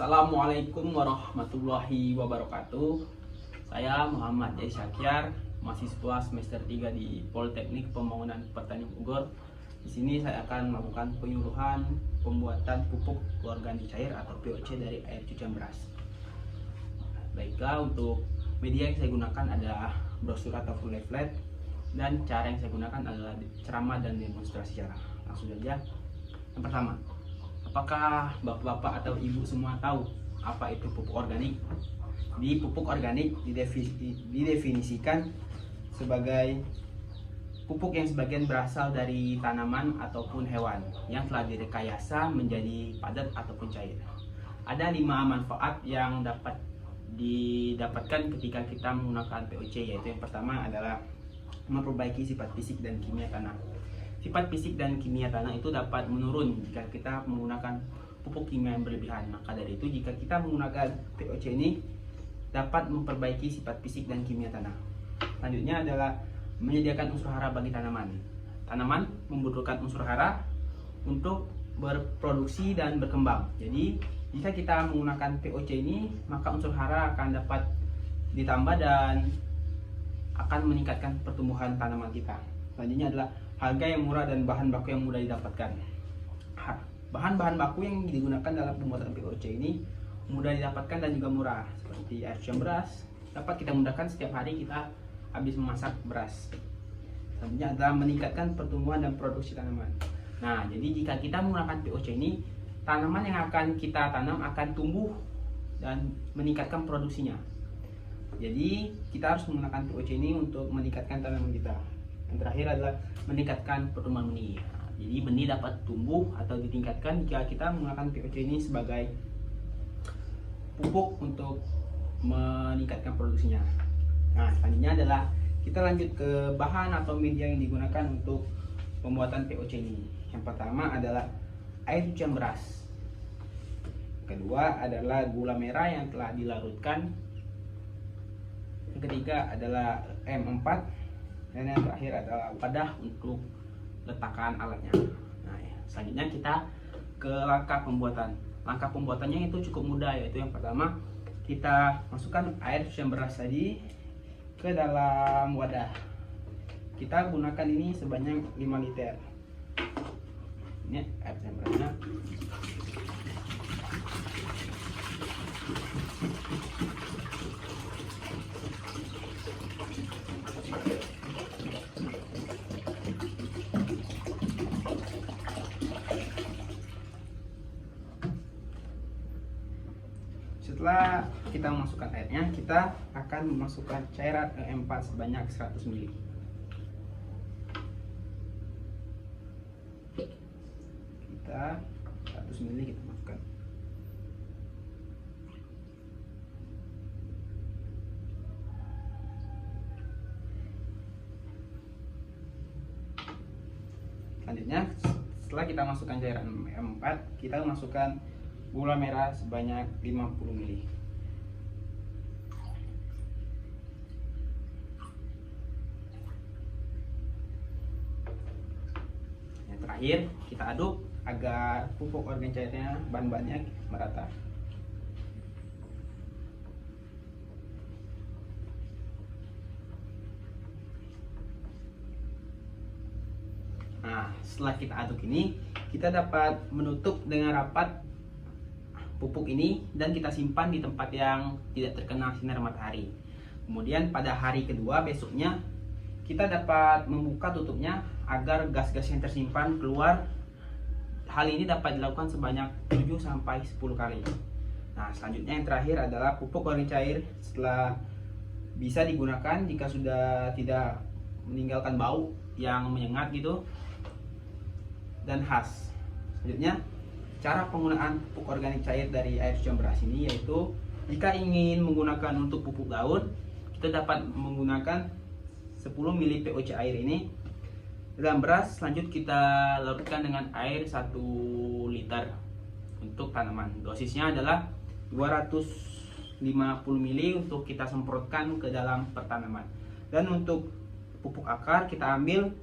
Assalamualaikum warahmatullahi wabarakatuh. Saya Muhammad Jai Syakyar, mahasiswa semester 3 di Politeknik Pembangunan Pertanian Bogor. Di sini saya akan melakukan penyuluhan pembuatan pupuk organik cair atau POC dari air cucian beras. Baiklah, untuk media yang saya gunakan ada brosur atau leaflet, dan cara yang saya gunakan adalah ceramah dan demonstrasi cara. Langsung saja. Yang pertama, apakah bapak-bapak atau ibu semua tahu apa itu pupuk organik? Di pupuk organik didefinisikan sebagai pupuk yang sebagian berasal dari tanaman ataupun hewan yang telah direkayasa menjadi padat ataupun cair. Ada 5 manfaat yang dapat didapatkan ketika kita menggunakan POC, yaitu yang pertama adalah memperbaiki sifat fisik dan kimia tanah. Sifat fisik dan kimia tanah itu dapat menurun jika kita menggunakan pupuk kimia yang berlebihan. Maka dari itu, jika kita menggunakan POC ini dapat memperbaiki sifat fisik dan kimia tanah. Selanjutnya adalah menyediakan unsur hara bagi tanaman. Tanaman membutuhkan unsur hara untuk berproduksi dan berkembang. Jadi, jika kita menggunakan POC ini, maka unsur hara akan dapat ditambah dan akan meningkatkan pertumbuhan tanaman kita. Selanjutnya adalah harga yang murah dan bahan baku yang mudah didapatkan. Bahan-bahan baku yang digunakan dalam pembuatan POC ini mudah didapatkan dan juga murah, seperti air cucian beras dapat kita gunakan setiap hari kita habis memasak beras. Selanjutnya adalah meningkatkan pertumbuhan dan produksi tanaman. Nah, jadi jika kita menggunakan POC ini, tanaman yang akan kita tanam akan tumbuh dan meningkatkan produksinya. Jadi kita harus menggunakan POC ini untuk meningkatkan tanaman kita. Yang terakhir adalah meningkatkan pertumbuhan benih. Jadi benih dapat tumbuh atau ditingkatkan jika kita menggunakan POC ini sebagai pupuk untuk meningkatkan produksinya. Nah, selanjutnya adalah kita lanjut ke bahan atau media yang digunakan untuk pembuatan POC ini. Yang pertama adalah air cucian beras. Kedua adalah gula merah yang telah dilarutkan. Yang ketiga adalah M4. Dan yang terakhir adalah wadah untuk letakkan alatnya. Nah, selanjutnya kita ke langkah pembuatan. Langkah pembuatannya itu cukup mudah, yaitu yang pertama kita masukkan air cucian beras tadi ke dalam wadah. Kita gunakan ini sebanyak 5 liter. Ini air cucian berasnya. Setelah kita memasukkan airnya, kita akan memasukkan cairan E4 sebanyak 100 ml. Kita 100 ml kita masukkan. Selanjutnya, setelah kita masukkan cairan E4, kita masukkan gula merah sebanyak 50 ml. Yang terakhir, kita aduk agar pupuk organik cairnya bahan-bahannya merata. Nah, setelah kita aduk ini, kita dapat menutup dengan rapat pupuk ini dan kita simpan di tempat yang tidak terkena sinar matahari. Kemudian pada hari kedua besoknya kita dapat membuka tutupnya agar gas-gas yang tersimpan keluar. Hal ini dapat dilakukan sebanyak 7-10 kali. Nah, selanjutnya yang terakhir adalah pupuk organik cair setelah bisa digunakan jika sudah tidak meninggalkan bau yang menyengat gitu dan khas. Selanjutnya, cara penggunaan pupuk organik cair dari air cucian beras ini yaitu jika ingin menggunakan untuk pupuk daun, kita dapat menggunakan 10 ml POC air ini dalam beras. Lanjut kita larutkan dengan air 1 liter untuk tanaman. Dosisnya adalah 250 ml untuk kita semprotkan ke dalam pertanaman. Dan untuk pupuk akar kita ambil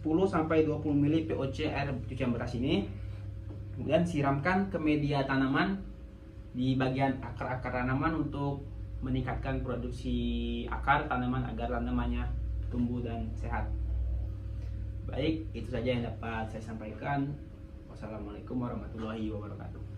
10-20 ml POC air cucian beras ini. Kemudian siramkan ke media tanaman di bagian akar-akar tanaman untuk meningkatkan produksi akar tanaman agar tanamannya tumbuh dan sehat. Baik, itu saja yang dapat saya sampaikan. Wassalamualaikum warahmatullahi wabarakatuh.